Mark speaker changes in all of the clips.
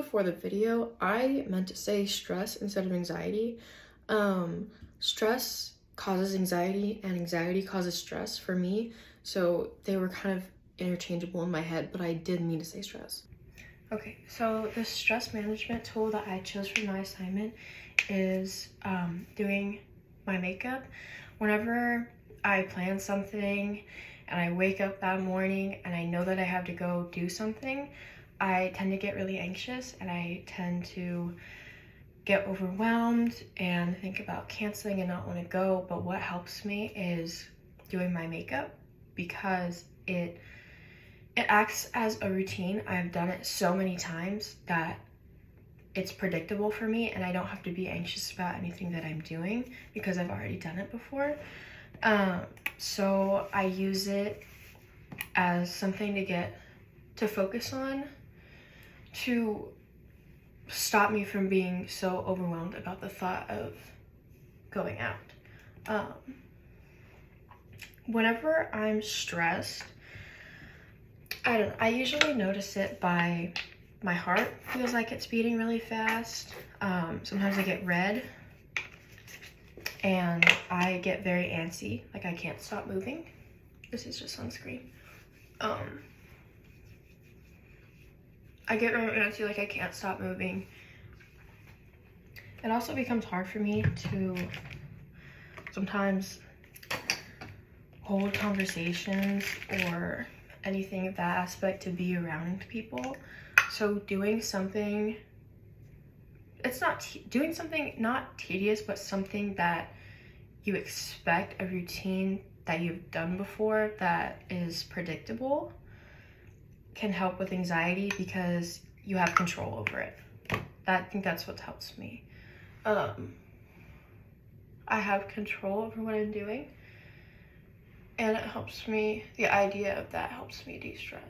Speaker 1: before the video, I meant to say stress instead of anxiety. Stress causes anxiety and anxiety causes stress for me. So they were kind of interchangeable in my head, but I did mean to say stress. Okay, so the stress management tool that I chose for my assignment is doing my makeup. Whenever I plan something and I wake up that morning and I know that I have to go do something, I tend to get really anxious and I tend to get overwhelmed and think about canceling and not want to go. But what helps me is doing my makeup because it acts as a routine. I've done it so many times that it's predictable for me and I don't have to be anxious about anything that I'm doing because I've already done it before. So I use it as something to focus on, to stop me from being so overwhelmed about the thought of going out. Whenever I'm stressed, I usually notice it by my heart feels like it's beating really fast. Sometimes I get red and I get very antsy, like I can't stop moving. This is just sunscreen. I get very antsy, like I can't stop moving. It also becomes hard for me to sometimes hold conversations or anything of that aspect to be around people. So doing something, doing something not tedious, but something that you expect, a routine that you've done before that is predictable, can help with anxiety because you have control over it. I think that's what helps me. I have control over what I'm doing, and it helps me, the idea of that helps me de-stress.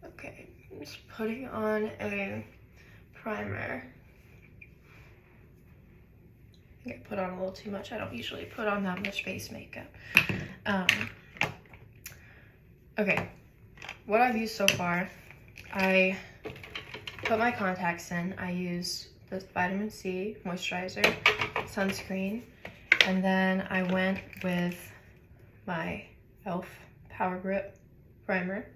Speaker 1: Okay, I'm just putting on a primer. I think I put on a little too much. I don't usually put on that much face makeup. Okay, what I've used so far, I put my contacts in. I use this vitamin C moisturizer, sunscreen, and then I went with my e.l.f. Power Grip primer.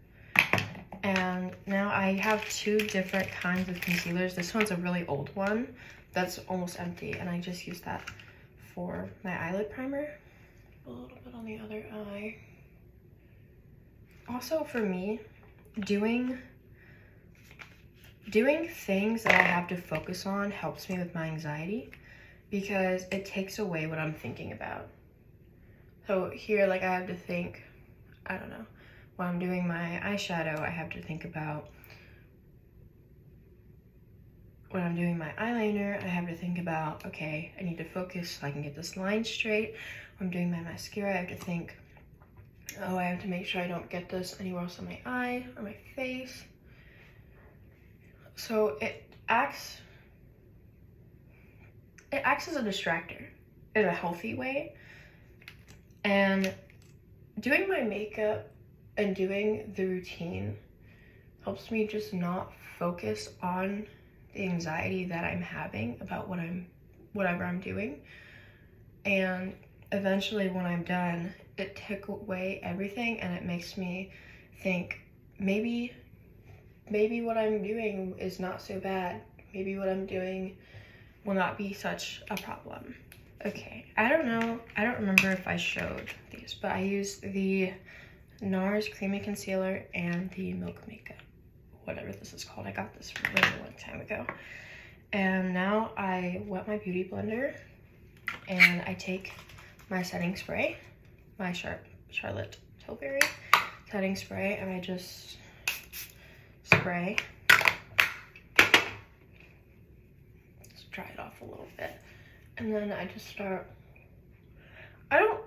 Speaker 1: And now I have two different kinds of concealers. This one's a really old one that's almost empty, and I just use that for my eyelid primer. A little bit on the other eye. Also for me, doing things that I have to focus on helps me with my anxiety because it takes away what I'm thinking about. So here, like I have to think, I don't know, when I'm doing my eyeshadow, I have to think about, when I'm doing my eyeliner, I have to think about, okay, I need to focus so I can get this line straight. When I'm doing my mascara, I have to think, oh, I have to make sure I don't get this anywhere else on my eye or my face. So it acts as a distractor in a healthy way. And doing my makeup and doing the routine helps me just not focus on the anxiety that I'm having about whatever I'm doing. And eventually when I'm done, it took away everything and it makes me think, maybe what I'm doing is not so bad. Maybe what I'm doing will not be such a problem. Okay, I don't know, I don't remember if I showed these, but I used the NARS Creamy Concealer and the Milk Makeup, whatever this is called. I got this from a really long time ago. And now I wet my beauty blender and I take my setting spray, my Charlotte Tilbury setting spray, and I just spray. Just dry it off a little bit. And then I just start, I don't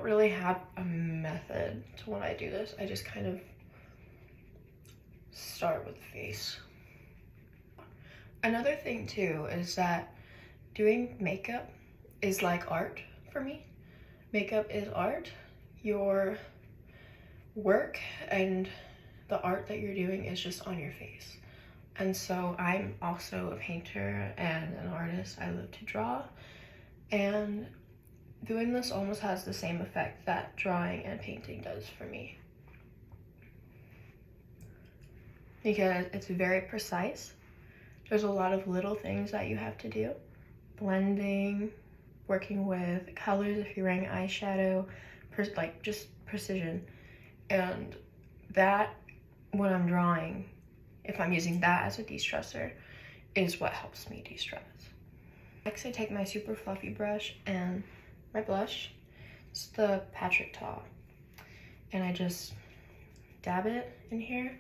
Speaker 1: really have a method to when I do this. I just kind of start with the face. Another thing too is that doing makeup is like art for me. Makeup is art. work and the art that you're doing is just on your face. And so I'm also a painter and an artist. I love to draw, and doing this almost has the same effect that drawing and painting does for me, because it's very precise. There's a lot of little things that you have to do. Blending, working with colors if you're wearing eyeshadow, like just precision. And that, when I'm drawing, if I'm using that as a de-stressor, is what helps me de-stress. Next, I take my super fluffy brush and my blush. It's the Patrick Ta. And I just dab it in here,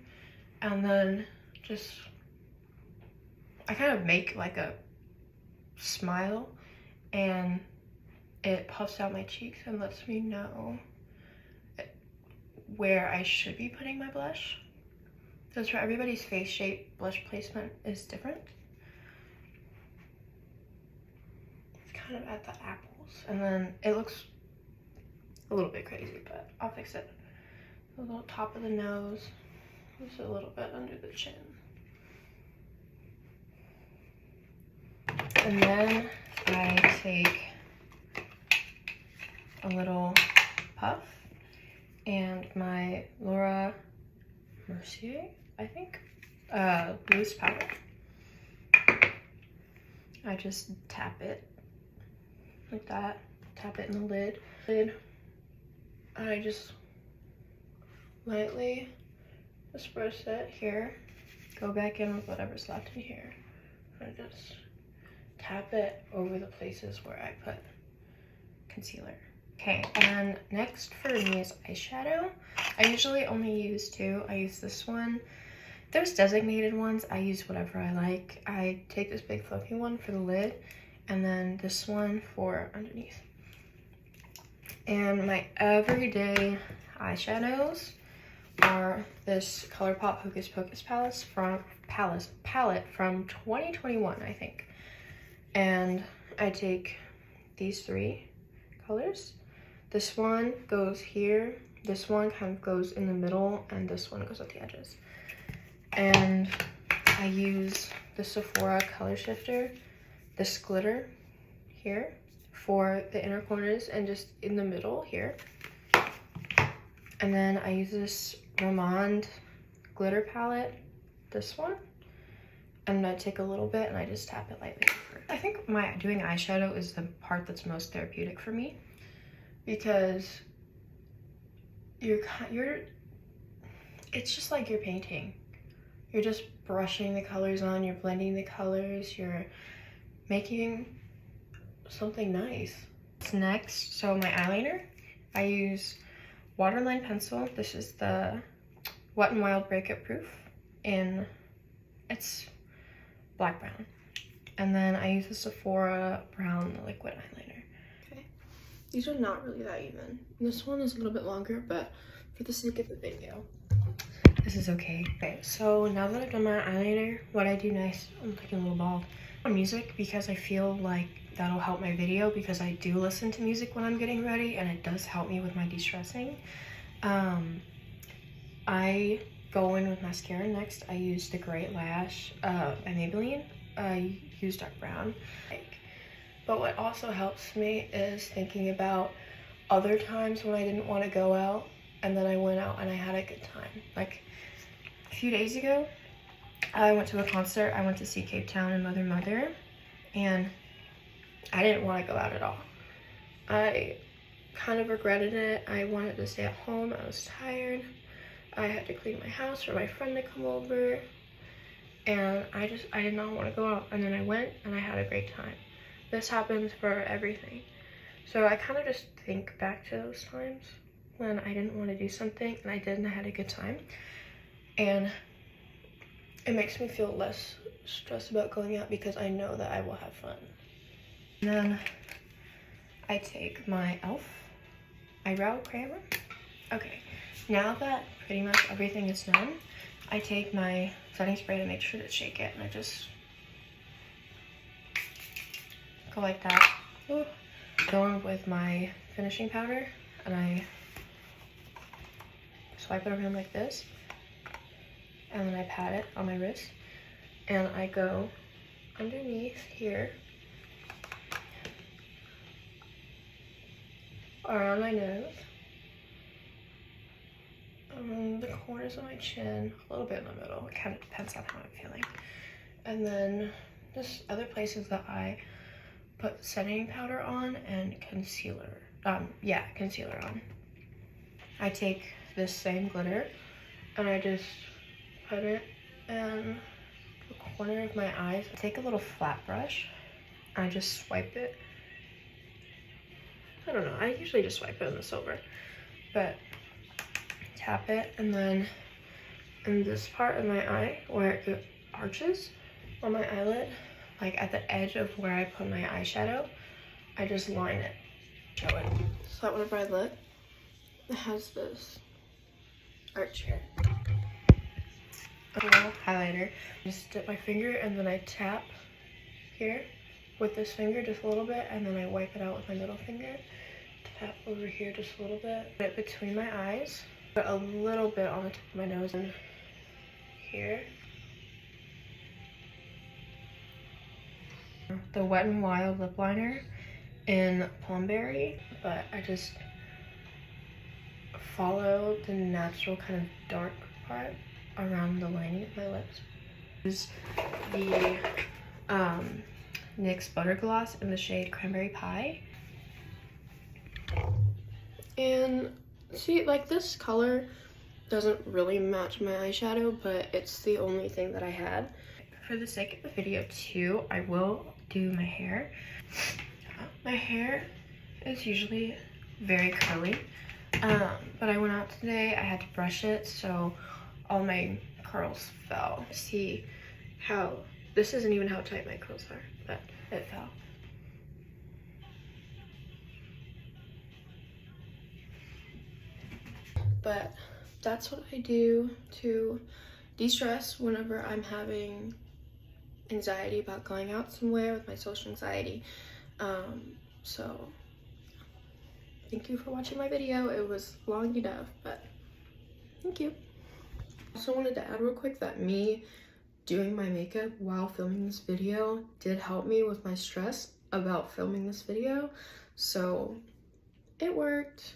Speaker 1: and then I kind of make like a smile, and it puffs out my cheeks and lets me know where I should be putting my blush. Because for everybody's face shape, blush placement is different. It's kind of at the apples, and then it looks a little bit crazy, but I'll fix it. A little top of the nose, just a little bit under the chin. And then I take a little puff and my Laura Mercier, I think, loose powder. I just tap it like that, tap it in the lid, and I just lightly disperse it here, go back in with whatever's left in here, and just tap it over the places where I put concealer. Okay, and next for me is eyeshadow. I usually only use two. I use this one. There's designated ones. I use whatever I like. I take this big fluffy one for the lid, and then this one for underneath. And my everyday eyeshadows are this ColourPop Hocus Pocus palette from 2021, I think. And I take these three colors. This one goes here, this one kind of goes in the middle, and this one goes at the edges. And I use the Sephora color shifter, this glitter here for the inner corners and just in the middle here. And then I use this Romand glitter palette, this one, and I take a little bit and I just tap it lightly over. I think doing eyeshadow is the part that's most therapeutic for me, because it's just like you're painting. You're just brushing the colors on, you're blending the colors, you're making something nice. Next, so my eyeliner, I use Waterline pencil. This is the Wet n Wild Breakup Proof, and it's black brown. And then I use the Sephora brown liquid eyeliner. Okay, these are not really that even. This one is a little bit longer, but for the sake of the video, this is okay. Okay, so now that I've done my eyeliner, what I do next, I'm looking a little bald. Music, because I feel like that'll help my video, because I do listen to music when I'm getting ready, and it does help me with my de-stressing. I go in with mascara next. I use the Great Lash by Maybelline. I use dark brown. But what also helps me is thinking about other times when I didn't want to go out, and then I went out and I had a good time. Like a few days ago, I went to a concert. I went to see Cape Town and Mother Mother, and I didn't want to go out at all. I kind of regretted it. I wanted to stay at home. I was tired. I had to clean my house for my friend to come over, and I did not want to go out. And then I went and I had a great time. This happens for everything. So I kind of just think back to those times when I didn't want to do something and I did, and I had a good time. And it makes me feel less stressed about going out because I know that I will have fun. And then I take my e.l.f. eyebrow primer. Okay, now that pretty much everything is done, I take my setting spray to make sure to shake it, and I just go like that. Ooh. Go in with my finishing powder, and I swipe it around like this, and then I pat it on my wrist, and I go underneath here, around my nose, the corners of my chin, a little bit in the middle. It kind of depends on how I'm feeling. And then just other places that I put setting powder on and concealer. Concealer on. I take this same glitter and I just put it in the corner of my eyes. I take a little flat brush and I just swipe it. I don't know, I usually just swipe it in the silver, but tap it, and then in this part of my eye where it arches on my eyelid, like at the edge of where I put my eyeshadow, I just line it. Show it. So that whenever I look, it has this arch here. A little highlighter. I just dip my finger and then I tap here with this finger just a little bit, and then I wipe it out with my middle finger. Tap over here just a little bit. Put it between my eyes. Put a little bit on the tip of my nose and here. The Wet n Wild lip liner in Plumberry, but I just follow the natural kind of dark part around the lining of my lips. This is the NYX Butter Gloss in the shade Cranberry Pie. And see, like, this color doesn't really match my eyeshadow, but it's the only thing that I had. For the sake of the video too, I will do my hair. My hair is usually very curly, but I went out today, I had to brush it, so all my curls fell. See how, this isn't even how tight my curls are, but it fell. But that's what I do to de-stress whenever I'm having anxiety about going out somewhere with my social anxiety. So thank you for watching my video. It was long enough, but thank you. Also wanted to add real quick that me doing my makeup while filming this video did help me with my stress about filming this video, so it worked.